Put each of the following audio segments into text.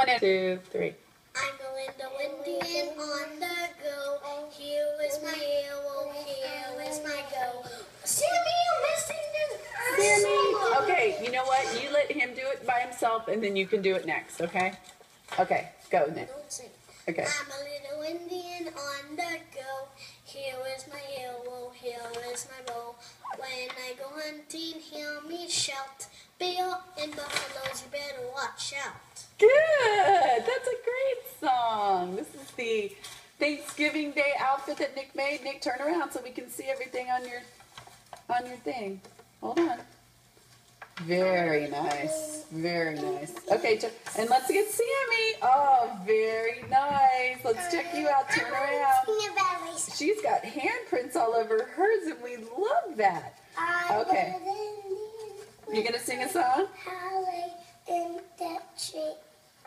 and two, three. I'm a little Indian on the go. Here is my arrow, here is my go. Sammy, you're missing this. Sammy. Okay, you know what? You let him do it by himself, and then you can do it next, okay? Okay, go, Nick. Okay. I'm a little Indian on the go. Here is my arrow, here is my bow. When I go hunting, hear me shout. Bear and buffaloes, you better watch out. Good. That's a great song. This is the Thanksgiving Day outfit that Nick made. Nick, turn around so we can see everything on your thing. Hold on. Very nice. Very nice. Okay, and let's get Sammy. Oh, very nice. Let's check you out. Turn around. She's got handprints all over hers, and we love that. Okay. You gonna sing a song? In that tree,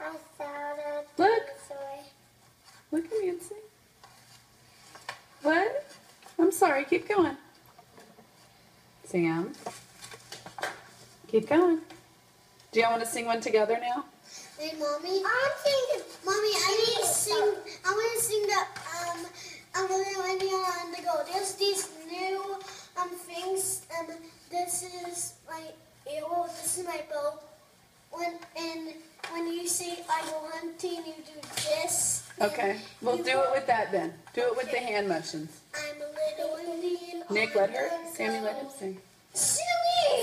I found a Look. dinosaur. Look at me and sing. What? I'm sorry. Keep going. Sam. Keep going. Do y'all want to sing one together now? Hey, Mommy. I'm singing. Mommy, I need to sing. I want to sing the I'm a little Indian on the go. There's these new things. This is my arrow. This is my bow. When you say I go hunting, you do this. Okay. We'll do it with that then. Do it with the hand motions. I'm a little Indian. Nick, let her. Sammy, let him sing.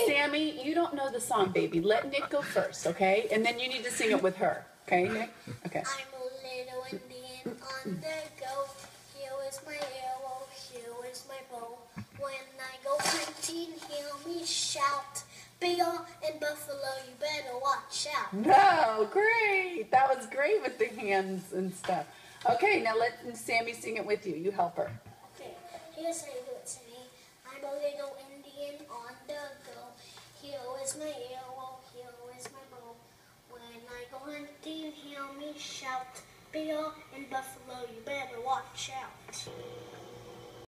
Sammy, you don't know the song, baby. Let Nick go first, okay? And then you need to sing it with her. Okay, Nick? Okay. I'm a little Indian on the go. Here is my arrow, here is my bow. When I go hunting, hear me shout. Bear and buffalo, you better watch out. No, great. That was great with the hands and stuff. Okay, now let Sammy sing it with you. You help her. Okay, here's how you do it to me. I'm a little Indian on the go. Here is my arrow, here is my bow. When I go hunting, hear me shout. Bear and buffalo, you better watch out.